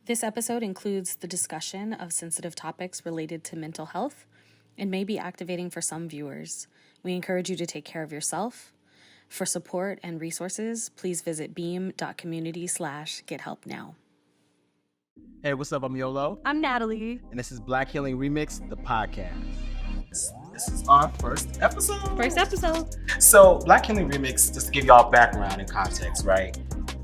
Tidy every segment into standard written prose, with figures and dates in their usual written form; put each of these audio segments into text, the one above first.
This episode includes the discussion of sensitive topics related to mental health and may be activating for some viewers. We encourage you to take care of yourself. For support and resources, please visit beam.community/gethelpnow. Hey, what's up? I'm Yolo. I'm Natalie. And this is Black Healing Remixed, the podcast. This is our first episode. So, Black Healing Remixed, just to give y'all background and context, right?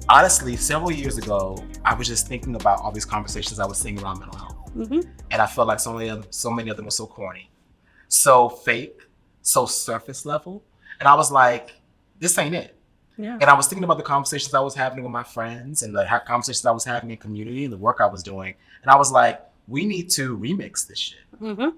Honestly, several years ago, I was just thinking about all these conversations I was seeing around mental health. Mm-hmm. And I felt like so many of them were so corny, so fake, so surface level. And I was like, this ain't it. Yeah. And I was thinking about the conversations I was having with my friends and the conversations I was having in community and the work I was doing. And I was like, we need to remix this shit. Mm-hmm.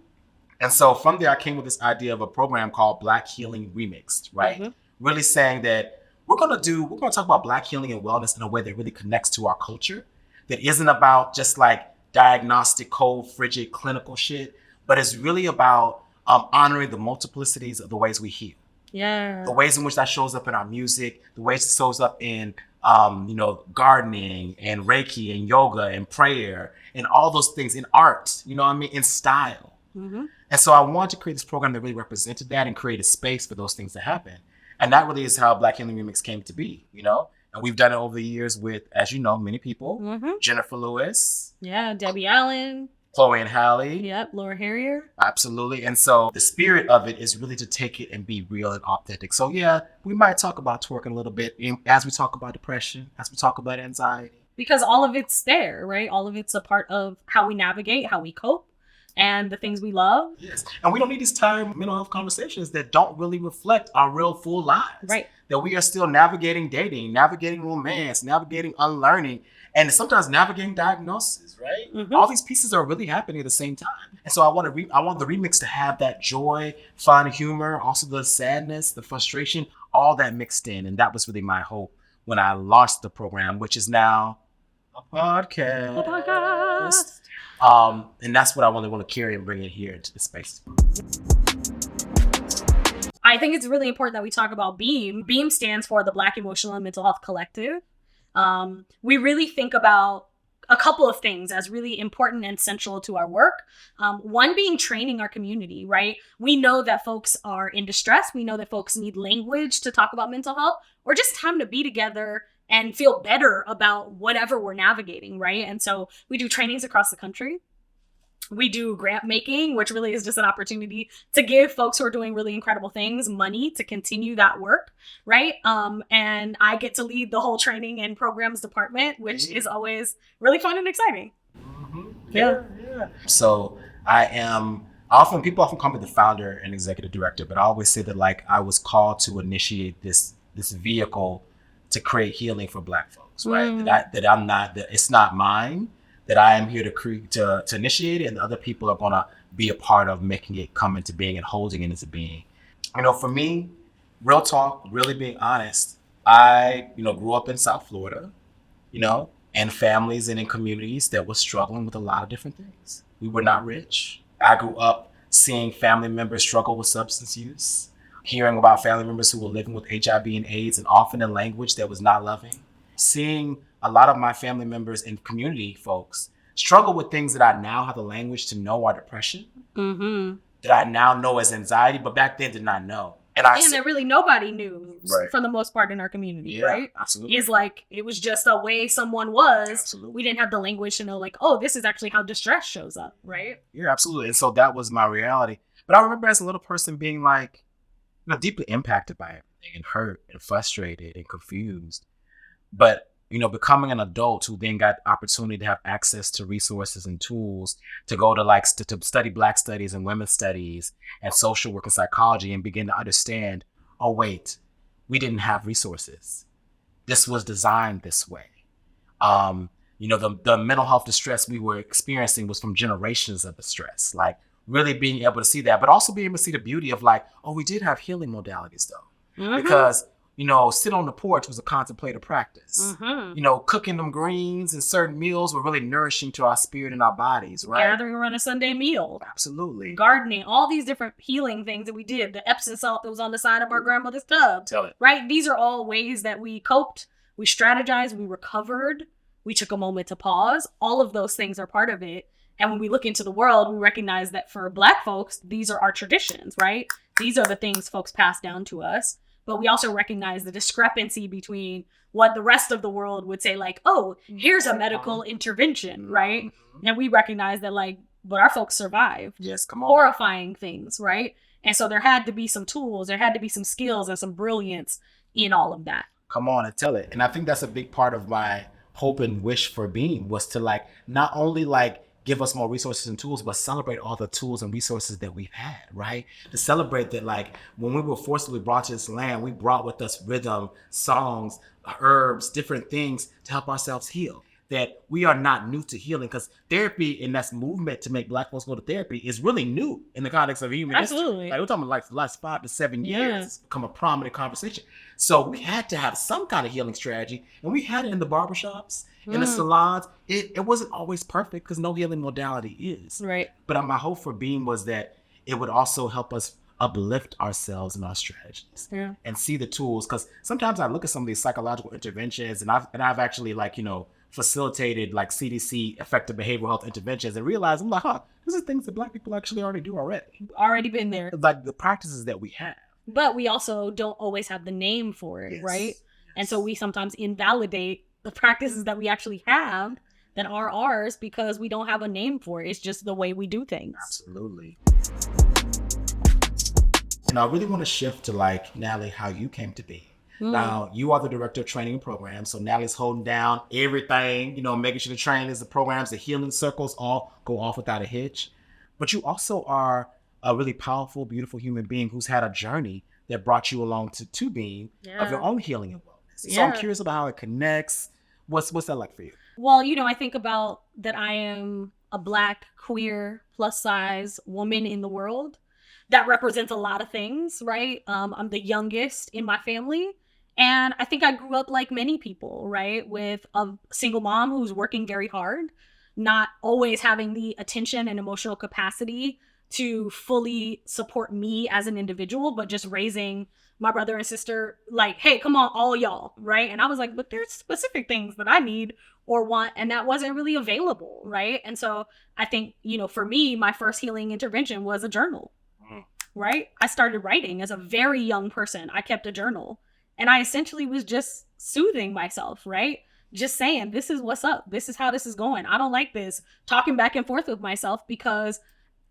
And so from there, I came with this idea of a program called Black Healing Remixed, right? Mm-hmm. Really saying that we're going to talk about Black healing and wellness in a way that really connects to our culture, that isn't about just like diagnostic, cold, frigid, clinical shit, but it's really about honoring the multiplicities of the ways we heal. Yeah. The ways in which that shows up in our music, the ways it shows up in, gardening and Reiki and yoga and prayer and all those things, in art, in style. Mm-hmm. And so I wanted to create this program that really represented that and create a space for those things to happen. And that really is how Black Healing Remix came to be, And we've done it over the years with, as you know, many people. Mm-hmm. Jennifer Lewis. Yeah, Debbie Allen. Chloe and Halle. Yep, Laura Harrier. Absolutely. And so the spirit of it is really to take it and be real and authentic. So yeah, we might talk about twerking a little bit as we talk about depression, as we talk about anxiety. Because all of it's there, right? All of it's a part of how we navigate, how we cope, and the things we love. Yes. And we don't need these tired mental health conversations that don't really reflect our real full lives. Right. That we are still navigating dating, navigating romance, navigating unlearning, and sometimes navigating diagnosis, right? Mm-hmm. All these pieces are really happening at the same time. And so I want the remix to have that joy, fun, humor, also the sadness, the frustration, all that mixed in. And that was really my hope when I launched the program, which is now a podcast. And that's what I want to carry and bring it here into the space. I think it's really important that we talk about BEAM. BEAM stands for the Black Emotional and Mental Health Collective. We really think about a couple of things as really important and central to our work. One being training our community, right? We know that folks are in distress. We know that folks need language to talk about mental health or just time to be together and feel better about whatever we're navigating, right? And so we do trainings across the country. We do grant making, which really is just an opportunity to give folks who are doing really incredible things money to continue that work, right? And I get to lead the whole training and programs department, which is always really fun and exciting. Mm-hmm. Yeah. So people often call me the founder and executive director, but I always say that like I was called to initiate this vehicle to create healing for Black folks, right? It's not mine. That I am here to initiate it, and other people are going to be a part of making it come into being and holding it into being. For me, real talk, really being honest, I, grew up in South Florida, and families and in communities that were struggling with a lot of different things. We were not rich. I grew up seeing family members struggle with substance use, hearing about family members who were living with HIV and AIDS, and often in language that was not loving, seeing a lot of my family members and community folks struggle with things that I now have the language to know are depression, mm-hmm. that I now know as anxiety, but back then did not know. And that really nobody knew, right, for the most part in our community, right? Absolutely. Is like, it was just a way someone was. Absolutely. We didn't have the language to know like, oh, this is actually how distress shows up, right? Yeah, absolutely. And so that was my reality. But I remember as a little person being like, deeply impacted by everything and hurt and frustrated and confused. But becoming an adult who then got opportunity to have access to resources and tools to go to to study Black studies and women's studies and social work and psychology and begin to understand, oh, wait, we didn't have resources. This was designed this way. The mental health distress we were experiencing was from generations of distress, like really being able to see that, but also being able to see the beauty of like, oh, we did have healing modalities though, mm-hmm. because sit on the porch was a contemplative practice. Mm-hmm. Cooking them greens and certain meals were really nourishing to our spirit and our bodies, right? Gathering around a Sunday meal. Absolutely. Gardening, all these different healing things that we did. The Epsom salt that was on the side of our grandmother's tub. Tell it. Right? These are all ways that we coped, we strategized, we recovered we took a moment to pause. All of those things are part of it. And when we look into the world, we recognize that for Black folks, these are our traditions, right? These are the things folks pass down to us. But we also recognize the discrepancy between what the rest of the world would say, like, oh, here's a medical intervention, right? And we recognize that, like, but our folks survived. Yes, come on. Horrifying things, right? And so there had to be some tools, there had to be some skills and some brilliance in all of that. Come on and tell it. And I think that's a big part of my hope and wish for Beam, was to like not only like give us more resources and tools, but celebrate all the tools and resources that we've had, right? To celebrate that, like, when we were forcibly brought to this land, we brought with us rhythm, songs, herbs, different things to help ourselves heal. That we are not new to healing, because therapy and that's movement to make Black folks go to therapy is really new in the context of human Absolutely. history. Like, we're talking like the last 5 to 7 years, it's become a prominent conversation. So we had to have some kind of healing strategy, and we had it in the barbershops, in the salons. It wasn't always perfect, because no healing modality is. Right. But my hope for Beam was that it would also help us uplift ourselves and our strategies, and see the tools. Because sometimes I look at some of these psychological interventions, and I've actually, like, you know, facilitated like CDC effective behavioral health interventions, and realize I'm like, this is things that Black people actually already do already been there, like the practices that we have. But we also don't always have the name for it, right? And so we sometimes invalidate the practices that we actually have that are ours because we don't have a name for it. It's just the way we do things. Absolutely. And I really want to shift to, like, Natalie, how you came to be. Now, you are the director of training and programs. So Natalie's holding down everything, you know, making sure the trainings, the programs, the healing circles all go off without a hitch. But you also are a really powerful, beautiful human being who's had a journey that brought you along to being of your own healing and wellness. So I'm curious about how it connects. What's that like for you? Well, you know, I think about that I am a Black, queer, plus size woman in the world. That represents a lot of things, right? I'm the youngest in my family. And I think I grew up like many people, right? With a single mom who's working very hard, not always having the attention and emotional capacity to fully support me as an individual, but just raising my brother and sister like, hey, come on, all y'all, right? And I was like, but there's specific things that I need or want, and that wasn't really available, right? And so I think, you know, for me, my first healing intervention was a journal, right? I started writing as a very young person. I kept a journal. And I essentially was just soothing myself, right? Just saying, this is what's up. This is how this is going. I don't like this. Talking back and forth with myself because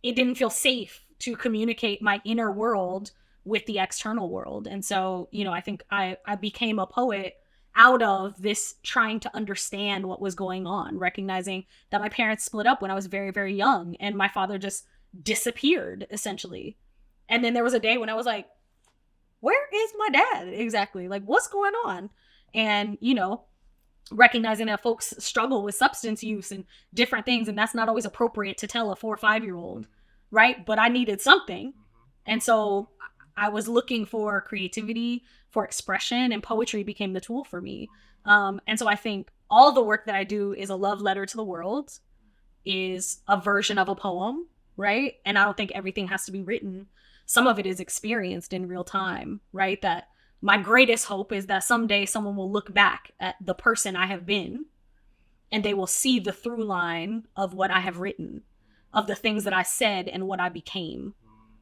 it didn't feel safe to communicate my inner world with the external world. And so, you know, I think I became a poet out of this trying to understand what was going on, recognizing that my parents split up when I was very, very young and my father just disappeared, essentially. And then there was a day when I was like, where is my dad exactly? Like, what's going on? And, you know, recognizing that folks struggle with substance use and different things, and that's not always appropriate to tell a 4 or 5-year-old, right? But I needed something. And so I was looking for creativity, for expression, and poetry became the tool for me. And so I think all the work that I do is a love letter to the world, is a version of a poem, right? And I don't think everything has to be written. Some of it is experienced in real time, right? That my greatest hope is that someday someone will look back at the person I have been and they will see the through line of what I have written, of the things that I said and what I became,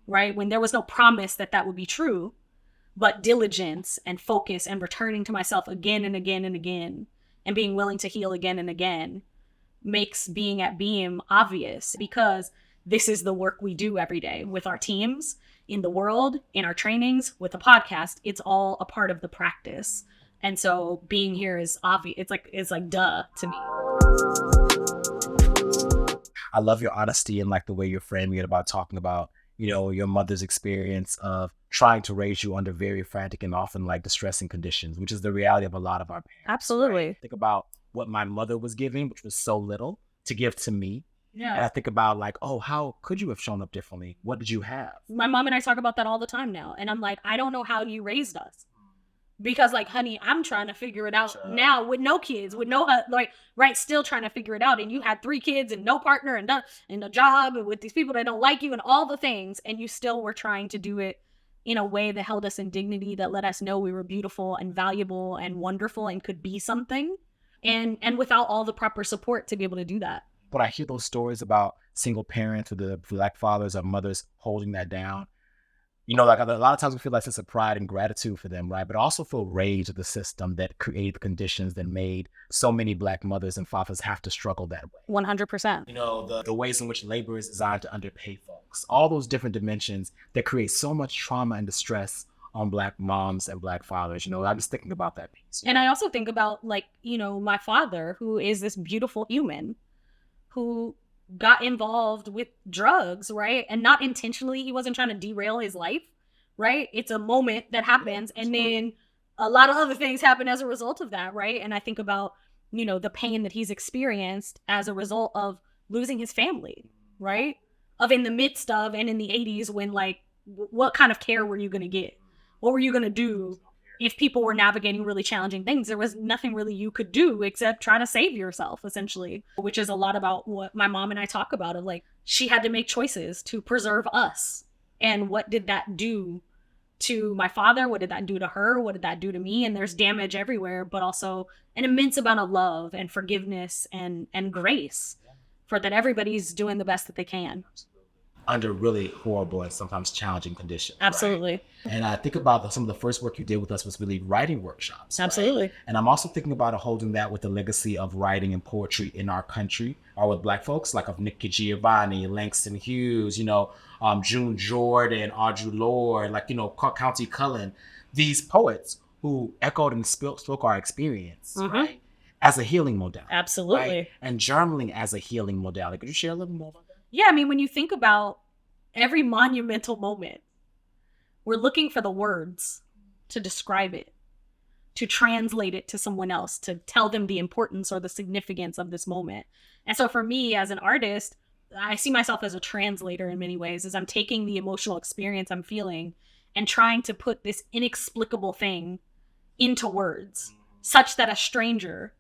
right? When there was no promise that that would be true, but diligence and focus and returning to myself again and again and again and being willing to heal again and again makes being at Beam obvious, because this is the work we do every day with our teams, in the world, in our trainings, with the podcast. It's all a part of the practice. And so being here is obvious. It's like duh to me. I love your honesty and like the way you're framing it about talking about, you know, your mother's experience of trying to raise you under very frantic and often like distressing conditions, which is the reality of a lot of our parents. Absolutely. Right? Think about what my mother was giving, which was so little to give to me. Yeah. And I think about like, oh, how could you have shown up differently? What did you have? My mom and I talk about that all the time now. And I'm like, I don't know how you raised us. Because like, honey, I'm trying to figure it out now with no kids, with no, like, right, still trying to figure it out. And you had 3 kids and no partner and a job and with these people that don't like you and all the things. And you still were trying to do it in a way that held us in dignity, that let us know we were beautiful and valuable and wonderful and could be something. and without all the proper support to be able to do that. But I hear those stories about single parents or the Black fathers or mothers holding that down. You know, like a lot of times we feel like a sense of pride and gratitude for them, right? But I also feel rage at the system that created the conditions that made so many Black mothers and fathers have to struggle that way. 100%. You know, the ways in which labor is designed to underpay folks, all those different dimensions that create so much trauma and distress on Black moms and Black fathers. You know, I'm just thinking about that piece. And I also think about, like, you know, my father, who is this beautiful human who got involved with drugs, right? And not intentionally, he wasn't trying to derail his life, right? It's a moment that happens, and then a lot of other things happen as a result of that, right? And I think about, you know, the pain that he's experienced as a result of losing his family, right? Of in the midst of, and in the 80s when, like, what kind of care were you going to get? What were you going to do if people were navigating really challenging things? There was nothing really you could do except try to save yourself, essentially, which is a lot about what my mom and I talk about, of like, she had to make choices to preserve us. And what did that do to my father? What did that do to her? What did that do to me? And there's damage everywhere, but also an immense amount of love and forgiveness and grace for that everybody's doing the best that they can. Under really horrible and sometimes challenging conditions. Absolutely. Right? And I think about some of the first work you did with us was really writing workshops. Absolutely. Right? And I'm also thinking about holding that with the legacy of writing and poetry in our country, or with Black folks like of Nikki Giovanni, Langston Hughes, you know, June Jordan, Audre Lorde, like, you know, County Cullen, these poets who echoed and spoke our experience, right? As a healing modality. Absolutely. Right? And journaling as a healing modality. Could you share a little more about that? Yeah, I mean, when you think about every monumental moment, we're looking for the words to describe it, to translate it to someone else, to tell them the importance or the significance of this moment. And so for me as an artist, I see myself as a translator in many ways, as I'm taking the emotional experience I'm feeling and trying to put this inexplicable thing into words such that a stranger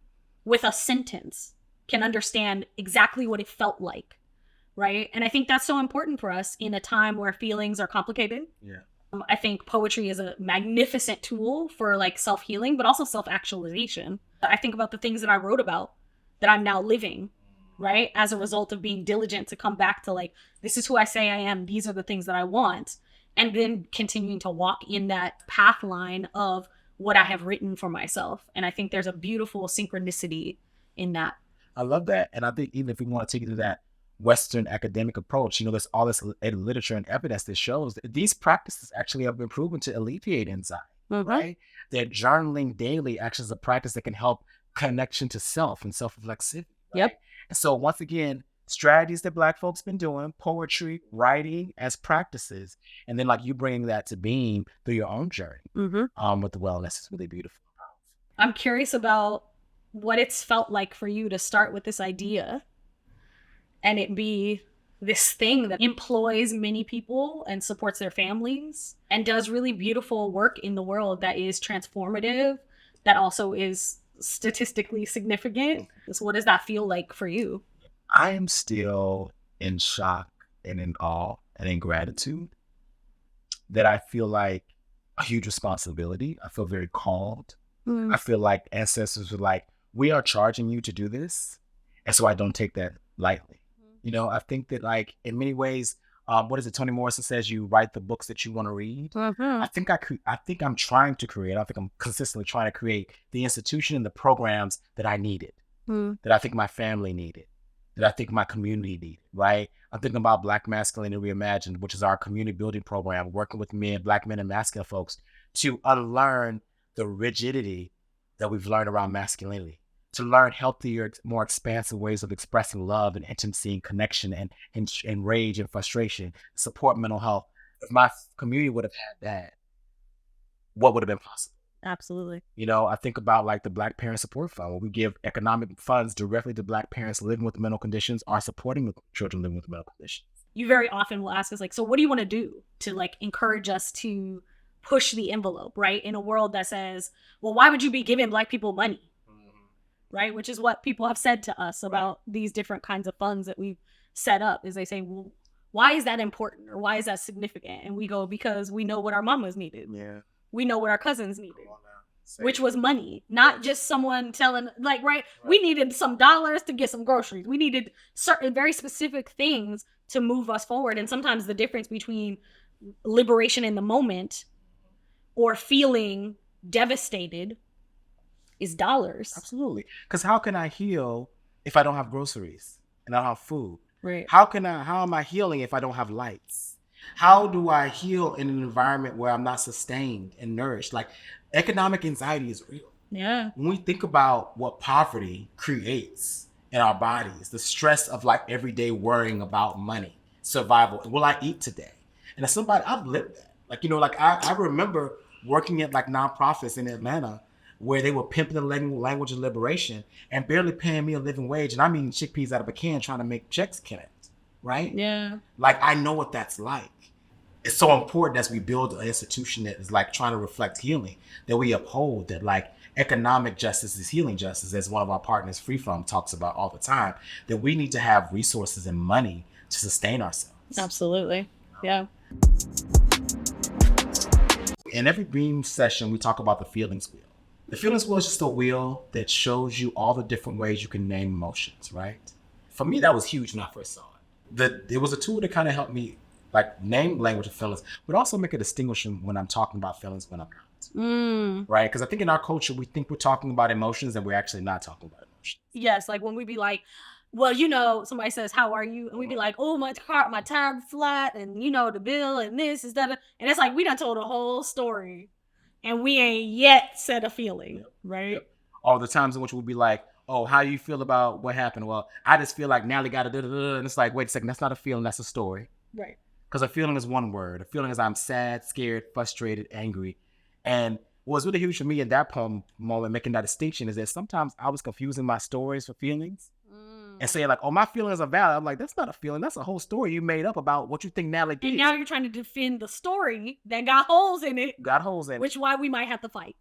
with a sentence can understand exactly what it felt like. Right. And I think that's so important for us in a time where feelings are complicated. Yeah. I think poetry is a magnificent tool for like self-healing, but also self-actualization. I think about the things that I wrote about that I'm now living, right? As a result of being diligent to come back to like, this is who I say I am. These are the things that I want. And then continuing to walk in that path line of what I have written for myself. And I think there's a beautiful synchronicity in that. I love that. And I think even if we want to take it to that Western academic approach, you know, there's all this literature and evidence that shows that these practices actually have been proven to alleviate anxiety, right? That journaling daily actually is a practice that can help connection to self and self-reflexivity. Right? Yep. And so once again, strategies that Black folks been doing, poetry, writing as practices, and then like you bringing that to beam through your own journey with the wellness is really beautiful. I'm curious about what it's felt like for you to start with this idea and it be this thing that employs many people and supports their families and does really beautiful work in the world that is transformative, that also is statistically significant. So what does that feel like for you? I am still in shock and in awe and in gratitude that I feel like a huge responsibility. I feel very called. I feel like ancestors were like, we are charging you to do this. And so I don't take that lightly. You know, I think that like in many ways, what is it? Toni Morrison says you write the books that you want to read. I think I'm trying to create. I think I'm consistently trying to create the institution and the programs that I needed, that I think my family needed, that I think my community needed. Right? I'm thinking about Black Masculinity Reimagined, which is our community building program, working with Black men and masculine folks to unlearn the rigidity that we've learned around masculinity, to learn healthier, more expansive ways of expressing love and intimacy and connection and rage and frustration, support mental health. If my community would have had that, what would have been possible? Absolutely. You know, I think about like the Black Parent Support Fund, where we give economic funds directly to Black parents living with mental conditions or supporting children living with mental conditions. You very often will ask us like, so what do you want to do to like encourage us to push the envelope, right? In a world that says, well, why would you be giving Black people money? Right? Which is what people have said to us about these different kinds of funds that we've set up, is they say, well, why is that important? Or why is that significant? And we go, because we know what our mamas needed. Yeah. We know what our cousins needed. which was money, not just someone telling, like, right? We needed some dollars to get some groceries. We needed certain very specific things to move us forward. And sometimes the difference between liberation in the moment or feeling devastated is dollars. Absolutely. Because how can I heal if I don't have groceries and I don't have food? Right. How am I healing if I don't have lights? How do I heal in an environment where I'm not sustained and nourished? Like, economic anxiety is real. Yeah. When we think about what poverty creates in our bodies, the stress of like every day worrying about money, survival, will I eat today? And as somebody, I've lived that. Like, like I remember working at like nonprofits in Atlanta where they were pimping the language of liberation and barely paying me a living wage. And I'm eating chickpeas out of a can trying to make checks connect, right? Yeah. Like, I know what that's like. It's so important as we build an institution that is like trying to reflect healing, that we uphold that like economic justice is healing justice, as one of our partners, Free From, talks about all the time, that we need to have resources and money to sustain ourselves. Absolutely. Yeah. In every Beam session, we talk about the feelings wheel. The feelings wheel is just a wheel that shows you all the different ways you can name emotions, right? For me, that was huge when I first saw it. It was a tool that kind of helped me like name language of feelings, but also make a distinction when I'm talking about feelings when I'm not. Right? Because I think in our culture, we think we're talking about emotions and we're actually not talking about emotions. Yes, like when we be like, well, somebody says, how are you? And we be like, oh, my tire flat, and the bill, and this is that. And it's like, we done told a whole story and we ain't yet said a feeling, right? Yep. All the times in which we'll be like, oh, how you feel about what happened? Well, I just feel like Natalie got a da-da-da, and it's like, wait a second, that's not a feeling, that's a story. Right. Because a feeling is one word. A feeling is I'm sad, scared, frustrated, angry. And what was really huge for me in that moment, making that distinction, is that sometimes I was confusing my stories for feelings and saying like, oh, my feelings are valid. I'm like, that's not a feeling. That's a whole story you made up about what you think Natalie did. And now you're trying to defend the story that got holes in it. Which is why we might have to fight.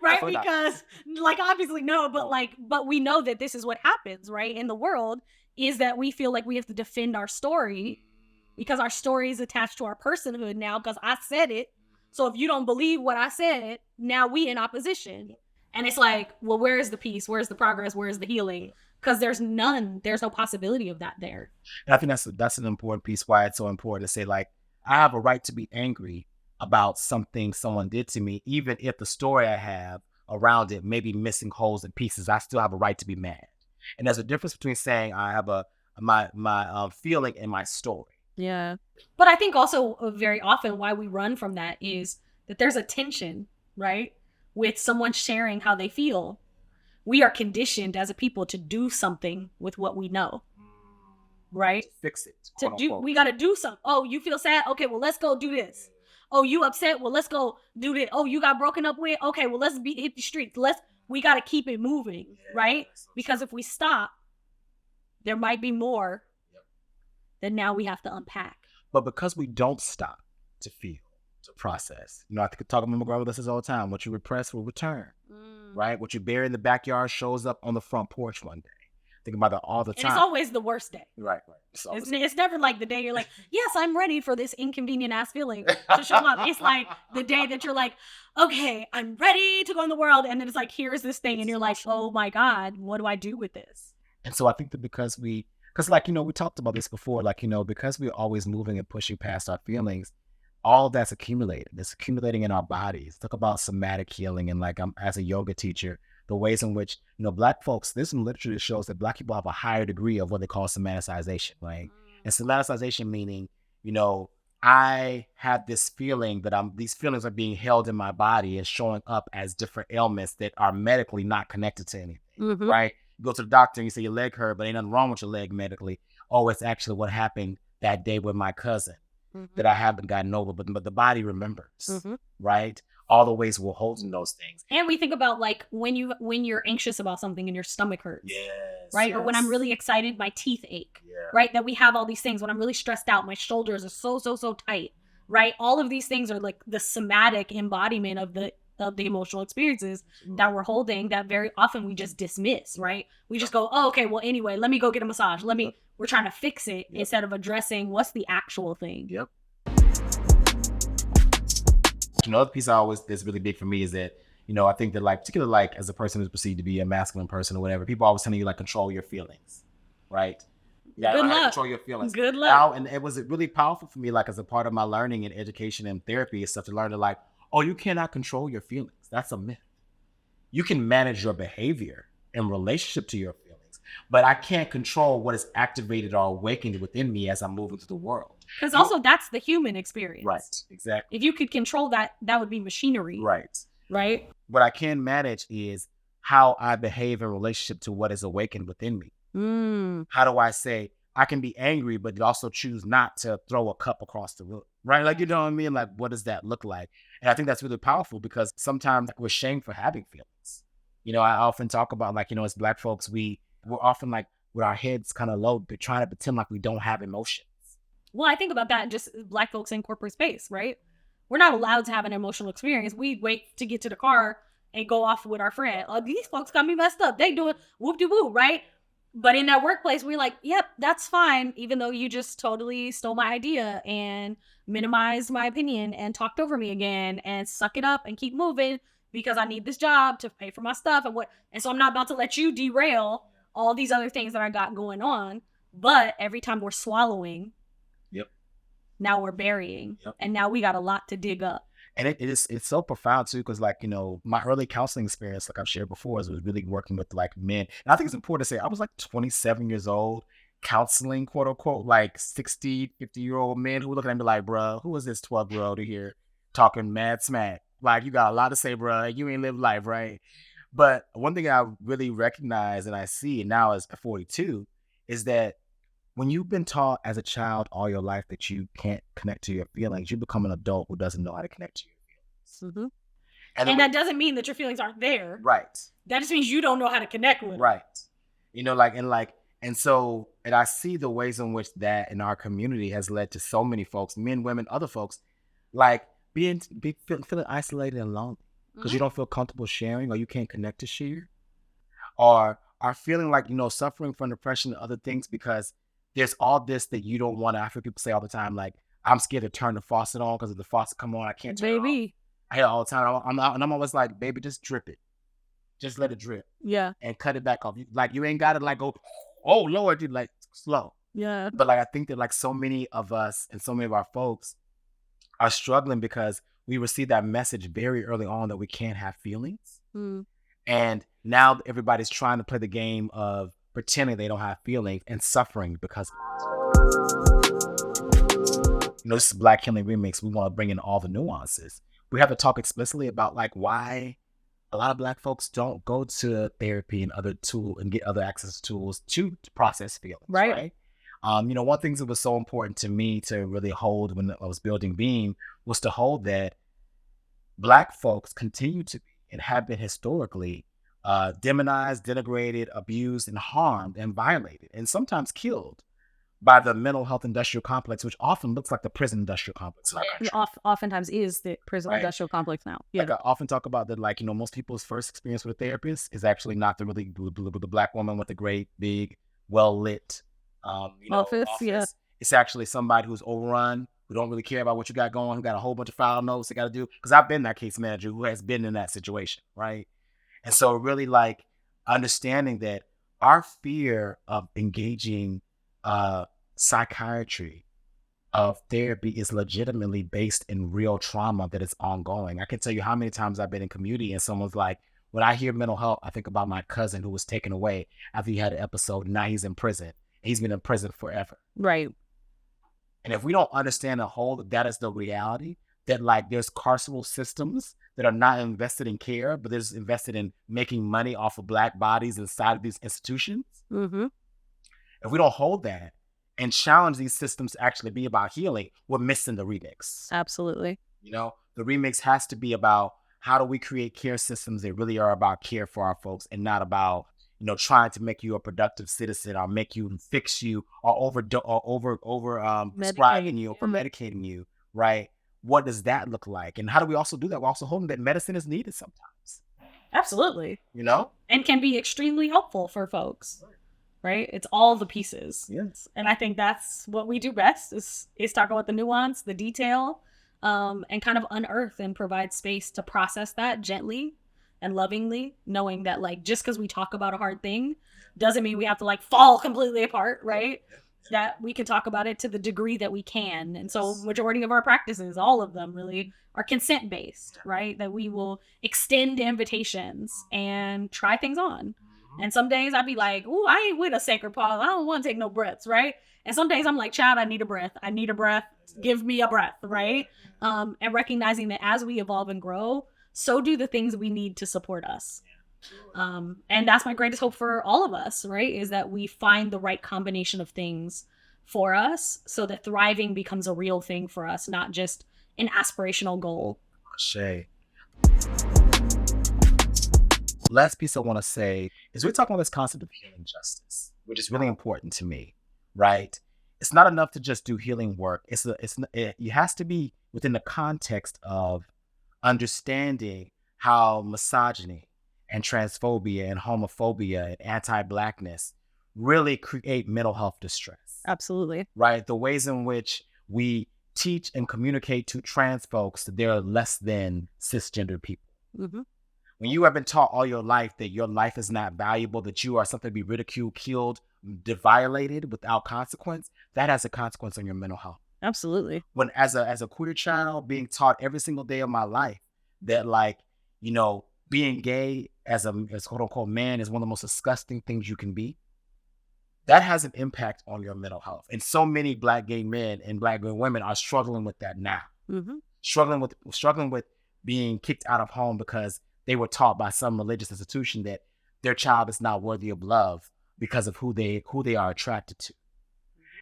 Right? Because like, obviously no, but we know that this is what happens, right? In the world, is that we feel like we have to defend our story because our story is attached to our personhood now because I said it. So if you don't believe what I said, now we in opposition. And it's like, well, where is the peace? Where's the progress? Where's the healing? Because there's no possibility of that there. And I think that's an important piece why it's so important to say, like, I have a right to be angry about something someone did to me, even if the story I have around it may be missing holes and pieces. I still have a right to be mad. And there's a difference between saying I have my feeling and my story. Yeah. But I think also very often why we run from that is that there's a tension, right? With someone sharing how they feel. We are conditioned as a people to do something with what we know, right? To fix it. We got to do something. Oh, you feel sad? Okay, well, let's go do this. Oh, you upset? Well, let's go do this. Oh, you got broken up with? Okay, well, let's hit the streets. We got to keep it moving, right? Because if we stop, there might be more that now we have to unpack. But because we don't stop to feel, to process, I could talk about my grandmother says all the time, what you repress will return, right? What you bury in the backyard shows up on the front porch one day. Think about that all the time. And it's always the worst day. Right. It's never like the day you're like, yes, I'm ready for this inconvenient ass feeling to show up. It's like the day that you're like, okay, I'm ready to go in the world. And then it's like, here's this thing. And you're like, oh my God, what do I do with this? And so I think that because we talked about this before, because we're always moving and pushing past our feelings, all that's accumulated. It's accumulating in our bodies. Talk about somatic healing. And as a yoga teacher, the ways in which, Black folks, there's some literature that shows that Black people have a higher degree of what they call somaticization, right? And somaticization meaning, I have this feeling that these feelings are being held in my body and showing up as different ailments that are medically not connected to anything, right? You go to the doctor and you say your leg hurt, but ain't nothing wrong with your leg medically. Oh, it's actually what happened that day with my cousin that I haven't gotten over, but the body remembers, right? All the ways we're holding those things. And we think about when you're anxious about something and your stomach hurts. Yes. Right? Yes. Or when I'm really excited, my teeth ache. Yeah. Right? That we have all these things. When I'm really stressed out, my shoulders are so tight. Right? All of these things are like the somatic embodiment of the emotional experiences that we're holding that very often we just dismiss, right? We just go, oh, okay, well, anyway, let me go get a massage. We're trying to fix it instead of addressing what's the actual thing. Yep. another piece that's really big for me is that, I think that like, particularly like as a person who's perceived to be a masculine person or whatever, people always telling you like control your feelings, right? Yeah, Good luck. Control your feelings. Good luck. And it was really powerful for me, like as a part of my learning and education and therapy and stuff, to learn that like, oh, you cannot control your feelings. That's a myth. You can manage your behavior in relationship to your feelings, but I can't control what is activated or awakened within me as I move into the world. Because also that's the human experience. Right, exactly. If you could control that, that would be machinery. Right. Right? What I can manage is how I behave in relationship to what is awakened within me. How do I say, I can be angry, but also choose not to throw a cup across the room, right? Like, you know what I mean? Like, what does that look like? And I think that's really powerful because sometimes we're shamed for having feelings. I often talk about like, as Black folks, we're often like with our heads kind of low, but trying to pretend like we don't have emotions. Well, I think about that just Black folks in corporate space, right? We're not allowed to have an emotional experience. We wait to get to the car and go off with our friend. Oh, these folks got me messed up. They doing whoop-de-woo, right? But in that workplace, we're like, yep, that's fine. Even though you just totally stole my idea and minimized my opinion and talked over me again, and suck it up and keep moving because I need this job to pay for my stuff. And so I'm not about to let you derail all these other things that I got going on. But every time we're swallowing, now we're burying. And now we got a lot to dig up. And it's so profound too, because like, my early counseling experience, like I've shared before, was really working with like men. And I think it's important to say I was like 27 years old, counseling, quote unquote, like 60, 50-year-old men who were looking at me like, bruh, who is this 12-year-old here talking mad smack? Like, you got a lot to say, bruh. You ain't lived life, right? But one thing I really recognize and I see now as 42 is that when you've been taught as a child all your life that you can't connect to your feelings, you become an adult who doesn't know how to connect to your feelings. And that doesn't mean that your feelings aren't there. Right. That just means you don't know how to connect with them. Right. And I see the ways in which that in our community has led to so many folks, men, women, other folks, like feeling isolated and lonely because you don't feel comfortable sharing or you can't connect to share, or are feeling like, suffering from depression and other things because there's all this that you don't want to. I hear people say all the time, like, I'm scared to turn the faucet on because if the faucet come on, I can't turn it on. I hear it all the time. I'm always like, baby, just drip it. Just let it drip. Yeah. And cut it back off. Like, you ain't got to like go, oh, Lord, dude, like slow. Yeah. But like, I think that like so many of us and so many of our folks are struggling because we received that message very early on that we can't have feelings. And now everybody's trying to play the game of pretending they don't have feelings and suffering because this is Black Healing Remix. We want to bring in all the nuances. We have to talk explicitly about like why a lot of Black folks don't go to therapy and other tools and get other access tools to process feelings. Right. One thing that was so important to me to really hold when I was building Beam was to hold that Black folks continue to be and have been historically demonized, denigrated, abused, and harmed, and violated, and sometimes killed by the mental health industrial complex, which often looks like the prison industrial complex in our country. Oftentimes is the prison industrial complex now. Yeah. Like I often talk about that, like, most people's first experience with a therapist is actually not the Black woman with a great, big, well-lit office. Yeah. It's actually somebody who's overrun, who don't really care about what you got going, who got a whole bunch of file notes they got to do. Because I've been that case manager who has been in that situation, right? And so really like understanding that our fear of engaging psychiatry, of therapy is legitimately based in real trauma that is ongoing. I can tell you how many times I've been in community and someone's like, when I hear mental health, I think about my cousin who was taken away after he had an episode. Now he's in prison. He's been in prison forever. Right. And if we don't understand the whole, that is the reality, that like there's carceral systems that are not invested in care, but they're just invested in making money off of Black bodies inside of these institutions. If we don't hold that and challenge these systems to actually be about healing, we're missing the remix. Absolutely. The remix has to be about how do we create care systems that really are about care for our folks and not about, trying to make you a productive citizen or make you fix you or prescribing you or medicating you, right? What does that look like? And how do we also do that? We're also holding that medicine is needed sometimes. Absolutely. And can be extremely helpful for folks. Right? It's all the pieces. Yes. And I think that's what we do best is talk about the nuance, the detail, and kind of unearth and provide space to process that gently and lovingly, knowing that like just because we talk about a hard thing doesn't mean we have to like fall completely apart, right? That we can talk about it to the degree that we can. And so majority of our practices, all of them really, are consent based, right? That we will extend invitations and try things on. And some days I'd be like, oh, I ain't with a sacred pause. I don't want to take no breaths, right? And some days I'm like, child, I need a breath. I need a breath. Give me a breath, right? And recognizing that as we evolve and grow, so do the things we need to support us. And that's my greatest hope for all of us, right? Is that we find the right combination of things for us so that thriving becomes a real thing for us, not just an aspirational goal. Shay. Last piece I want to say is we're talking about this concept of healing justice, which is really important to me, right? It's not enough to just do healing work. It has to be within the context of understanding how misogyny and transphobia and homophobia and anti-Blackness really create mental health distress. Absolutely. Right? The ways in which we teach and communicate to trans folks that they're less than cisgender people. Mm-hmm. When you have been taught all your life that your life is not valuable, that you are something to be ridiculed, killed, violated without consequence, that has a consequence on your mental health. Absolutely. When as a queer child being taught every single day of my life that like, you know, being gay as quote unquote man is one of the most disgusting things you can be, that has an impact on your mental health. And so many Black gay men and Black gay women are struggling with that now. Mm-hmm. Struggling with being kicked out of home because they were taught by some religious institution that their child is not worthy of love because of who they are attracted to.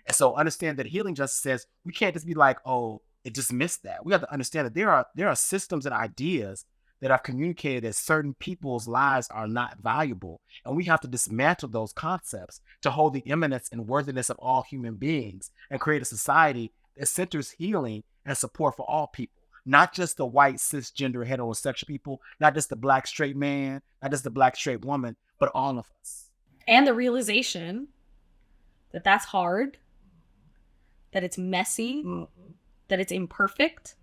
And so understand that healing justice says we can't just be like, oh, it just missed that. We have to understand that there are systems and ideas that have communicated that certain people's lives are not valuable. And we have to dismantle those concepts to hold the eminence and worthiness of all human beings and create a society that centers healing and support for all people. Not just the white, cisgender, heterosexual people, not just the Black straight man, not just the Black straight woman, but all of us. And the realization that that's hard, that it's messy, mm-hmm. that it's imperfect,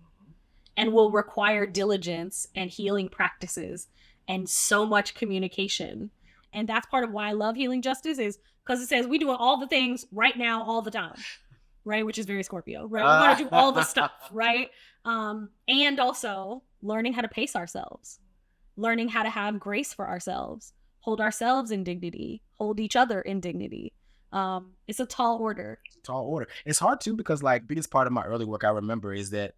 and will require diligence and healing practices and so much communication. And that's part of why I love healing justice, is because it says we doing all the things right now, all the time, right? Which is very Scorpio, right? We want to do all the stuff, right? And also learning how to pace ourselves, learning how to have grace for ourselves, hold ourselves in dignity, hold each other in dignity. It's a tall order. It's hard too, because like biggest part of my early work I remember is that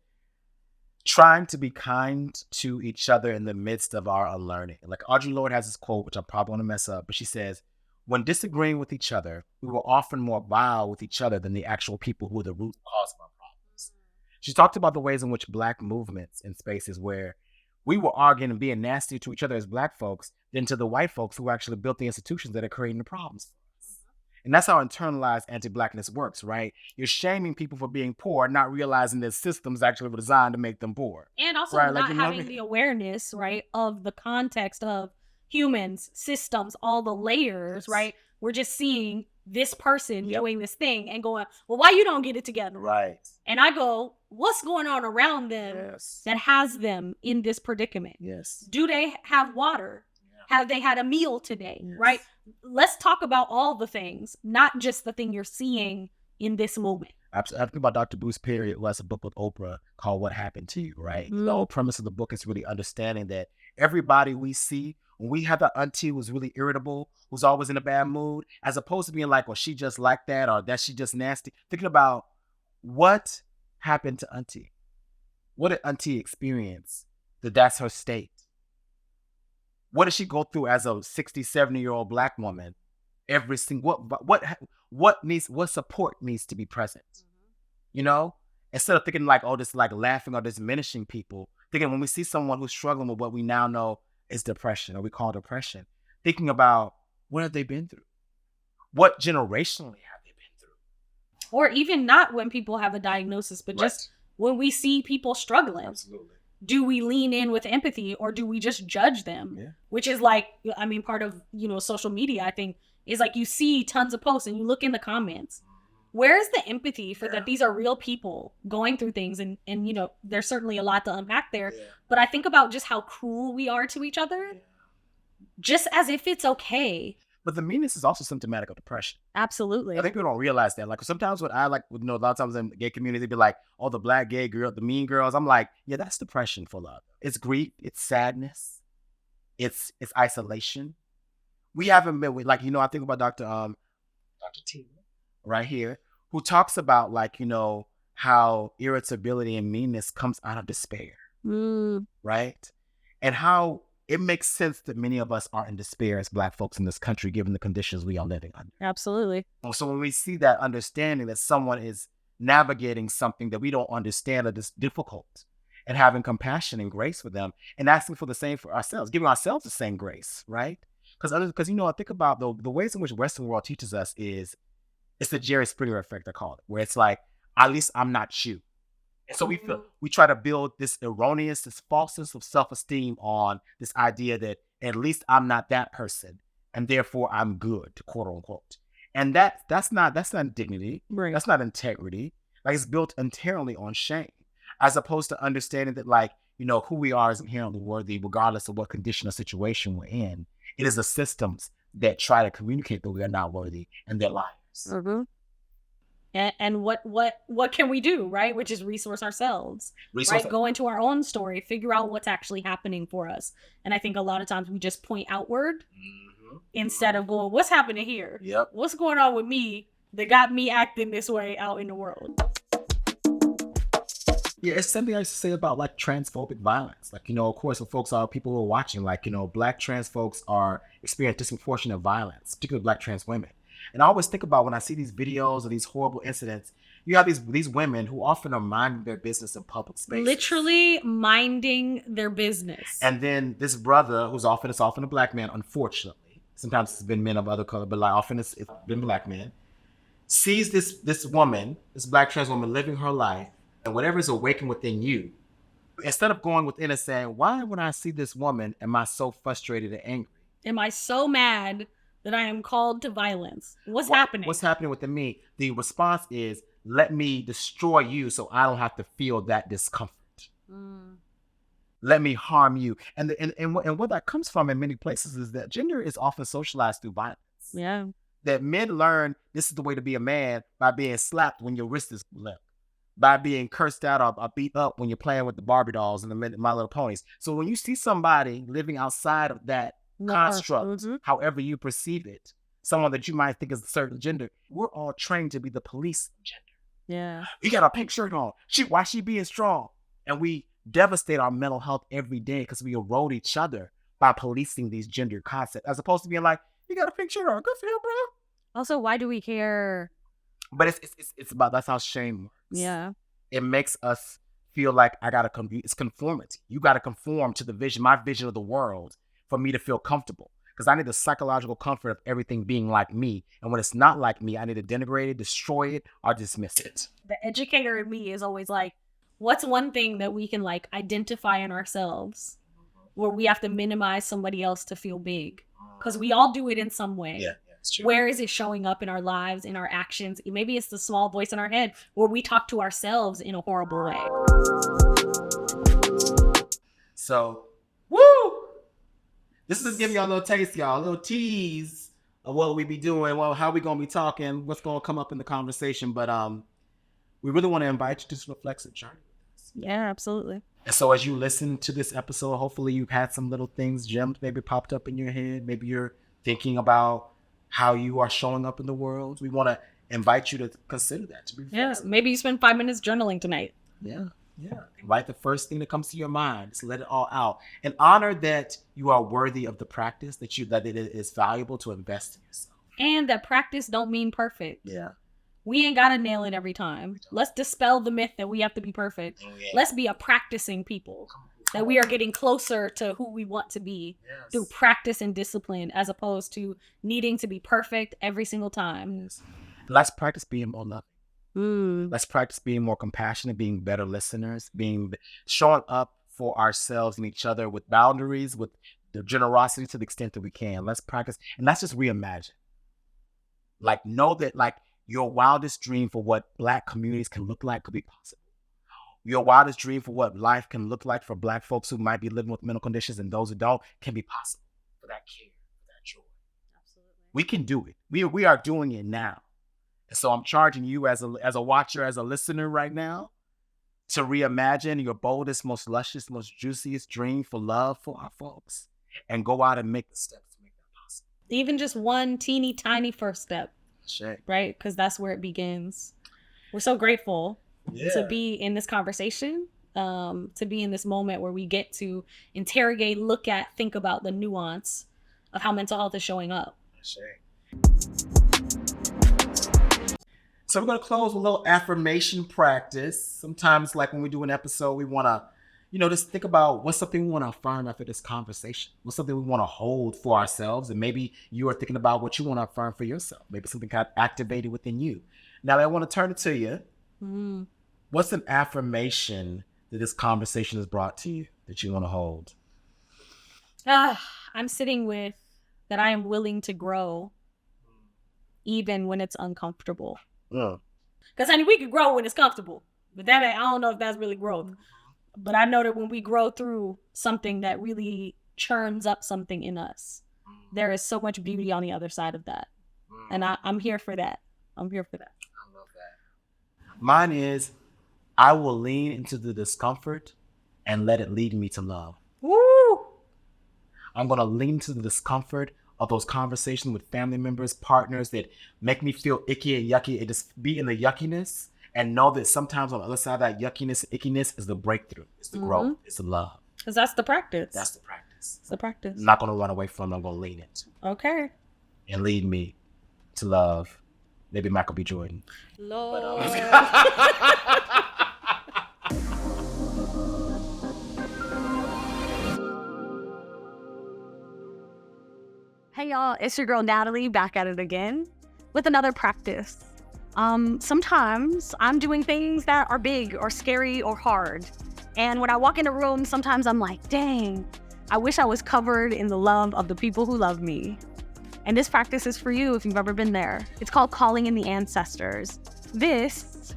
trying to be kind to each other in the midst of our unlearning. Like Audre Lorde has this quote, which I'm probably going to mess up, but she says, when disagreeing with each other, we were often more vile with each other than the actual people who are the root cause of our problems. She talked about the ways in which Black movements in spaces where we were arguing and being nasty to each other as Black folks than to the white folks who actually built the institutions that are creating the problems. And that's how internalized anti-Blackness works, right? You're shaming people for being poor, not realizing that systems actually were designed to make them poor. And also right? not having the awareness, right, of the context of humans, systems, all the layers, right? We're just seeing this person doing this thing and going, well, why you don't get it together? Right. And I go, what's going on around them that has them in this predicament? Yes. Do they have water? Have they had a meal today? Yes. Right? Let's talk about all the things, not just the thing you're seeing in this moment. I think about Dr. Bruce Perry, who has a book with Oprah called What Happened to You, right? Mm. The whole premise of the book is really understanding that everybody we see, when we have that auntie who's really irritable, who's always in a bad mood, as opposed to being like, well, she just like that, or that she just nasty, thinking about what happened to auntie. What did auntie experience that's her state? What does she go through as a 60, 70-year-old Black woman? Every single what support needs to be present? Mm-hmm. You know, instead of thinking like, oh, just like laughing or diminishing people, thinking when we see someone who's struggling with what we now know is depression, or we call depression, thinking about what have they been through? What generationally have they been through? Or even not when people have a diagnosis, but just when we see people struggling. Absolutely. Do we lean in with empathy, or do we just judge them? Yeah. Which is like, I mean, part of, social media, I think, is like you see tons of posts and you look in the comments Where's the empathy for that these are real people going through things, and you know, there's certainly a lot to unpack there. Yeah. But I think about just how cruel we are to each other, just as if it's okay. But the meanness is also symptomatic of depression. Absolutely. I think people don't realize that. Like sometimes what I like, you know, a lot of times in the gay community, they'd be like, oh, the black gay girl, the mean girls. I'm like, yeah, that's depression for love. It's grief, it's sadness, it's isolation. We haven't been with, like, you know, I think about Dr. T right here, who talks about, like, you know, how irritability and meanness comes out of despair, right? And how it makes sense that many of us are in despair as Black folks in this country, given the conditions we are living under. Absolutely. So when we see that understanding that someone is navigating something that we don't understand or is difficult, and having compassion and grace for them, and asking for the same for ourselves, giving ourselves the same grace, right? Because you know, I think about the ways in which Western world teaches us is, it's the Jerry Springer effect, I call it, where it's like, at least I'm not you. And so we try to build this falseness of self-esteem on this idea that at least I'm not that person, and therefore I'm good, quote unquote. And that's not dignity. Right. That's not integrity. Like, it's built entirely on shame, as opposed to understanding that, like, you know, who we are is inherently worthy, regardless of what condition or situation we're in. It is the systems that try to communicate that we are not worthy, and they're liars. Mm-hmm. And what can we do, right? Which is resource ourselves, right? Go into our own story, figure out what's actually happening for us. And I think a lot of times we just point outward instead of going, what's happening here? Yep. What's going on with me that got me acting this way out in the world? Yeah, it's something I used to say about, like, transphobic violence. Like, you know, of course, people who are watching, like, you know, Black trans folks are experiencing disproportionate violence, particularly Black trans women. And I always think about, when I see these videos of these horrible incidents, you have these women who often are minding their business in public spaces. Literally minding their business. And then this brother, it's often a Black man, unfortunately. Sometimes it's been men of other color, but, like, often it's been Black men. Sees this woman, this Black trans woman, living her life, and whatever is awakened within you, instead of going within and saying, why, when I see this woman, am I so frustrated and angry? Am I so mad that I am called to violence? What's happening? What's happening within me? The response is, let me destroy you so I don't have to feel that discomfort. Let me harm you. And what that comes from in many places is that gender is often socialized through violence. Yeah. That men learn this is the way to be a man by being slapped when your wrist is limp, by being cursed out or beat up when you're playing with the Barbie dolls and the My Little Ponies. So when you see somebody living outside of that construct, however you perceive it, someone that you might think is a certain gender, we're all trained to be the police of gender. Yeah. You got a pink shirt on. Why she being strong? And we devastate our mental health every day because we erode each other by policing these gender concepts, as opposed to being like, you got a pink shirt on. Good for you, bro. Also, why do we care? But it's about, that's how shame works. Yeah. It makes us feel like it's conformity. You got to conform to my vision of the world for me to feel comfortable. Because I need the psychological comfort of everything being like me. And when it's not like me, I need to denigrate it, destroy it, or dismiss it. The educator in me is always like, what's one thing that we can, like, identify in ourselves where we have to minimize somebody else to feel big? Because we all do it in some way. Yeah, it's true. Where is it showing up in our lives, in our actions? Maybe it's the small voice in our head where we talk to ourselves in a horrible way. So, woo! This is just giving y'all a little taste, y'all, a little tease of what we be doing, how we gonna be talking, what's gonna come up in the conversation. But we really want to invite you to this reflexive journey with us. Yeah, absolutely. And so as you listen to this episode, hopefully you've had some little things, gems maybe popped up in your head. Maybe you're thinking about how you are showing up in the world. We want to invite you to consider that. Maybe you spend 5 minutes journaling tonight. Yeah. Write the first thing that comes to your mind. Just let it all out. And honor that you are worthy of the practice, that it is valuable to invest in yourself. And that practice don't mean perfect. Yeah. We ain't got to nail it every time. Let's dispel the myth that we have to be perfect. Oh, yeah. Let's be a practicing people. That we are getting closer to who we want to be through practice and discipline, as opposed to needing to be perfect every single time. Yes. Let's practice being more loving. Let's practice being more compassionate, being better listeners, showing up for ourselves and each other with boundaries, with the generosity to the extent that we can. Let's practice, and let's just reimagine. Like, know that, like, Your wildest dream for what Black communities can look like could be possible. Your wildest dream for what life can look like for Black folks who might be living with mental conditions and those who don't can be possible. For that care, for that joy. Absolutely. We can do it. We are doing it now. And so I'm charging you as a watcher, as a listener right now, to reimagine your boldest, most luscious, most juiciest dream for love for our folks and go out and make the steps to make that possible. Even just one teeny tiny first step. Sure. Right? Because that's where it begins. We're so grateful to be in this conversation, to be in this moment where we get to interrogate, look at, think about the nuance of how mental health is showing up. Sure. So we're going to close with a little affirmation practice. Sometimes, like when we do an episode, we want to, just think about what's something we want to affirm after this conversation. What's something we want to hold for ourselves. And maybe you are thinking about what you want to affirm for yourself. Maybe something got activated within you. Now, I want to turn it to you. Mm-hmm. What's an affirmation that this conversation has brought to you that you want to hold? I'm sitting with that I am willing to grow even when it's uncomfortable. Because we can grow when it's comfortable, but I don't know if that's really growth. But I know that when we grow through something that really churns up something in us, there is so much beauty on the other side of that. And I'm here for that. I love that. Mine is, I will lean into the discomfort and let it lead me to love. Woo! I'm going to lean into the discomfort of those conversations with family members, partners that make me feel icky and yucky, and just be in the yuckiness and know that sometimes on the other side of that yuckiness, ickiness is the breakthrough, it's the growth, it's the love. Because that's the practice. That's the practice. It's the practice. I'm not going to run away from it. I'm going to lean into it. Okay. And lead me to love. Maybe Michael B. Jordan. Lord. Hey y'all, it's your girl Natalie back at it again with another practice. Sometimes I'm doing things that are big or scary or hard. And when I walk in a room, sometimes I'm like, dang, I wish I was covered in the love of the people who love me. And this practice is for you if you've ever been there. It's called calling in the ancestors. This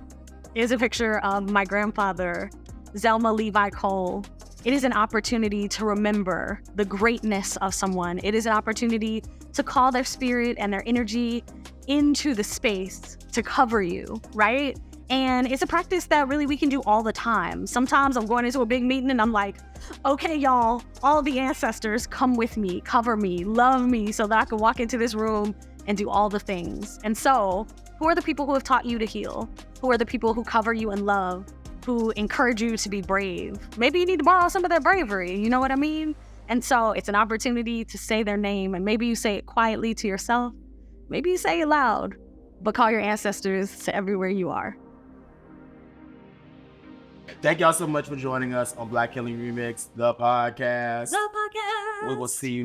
is a picture of my grandfather, Zelma Levi Cole. It is an opportunity to remember the greatness of someone. It is an opportunity to call their spirit and their energy into the space to cover you, right? And it's a practice that really we can do all the time. Sometimes I'm going into a big meeting and I'm like, okay, y'all, all the ancestors come with me, cover me, love me so that I can walk into this room and do all the things. And so, who are the people who have taught you to heal? Who are the people who cover you in love? Who encourage you to be brave? Maybe you need to borrow some of their bravery, you know what I mean? And so it's an opportunity to say their name, and maybe you say it quietly to yourself. Maybe you say it loud, but call your ancestors to everywhere you are. Thank y'all so much for joining us on Black Healing Remix, the podcast. The podcast. We will see you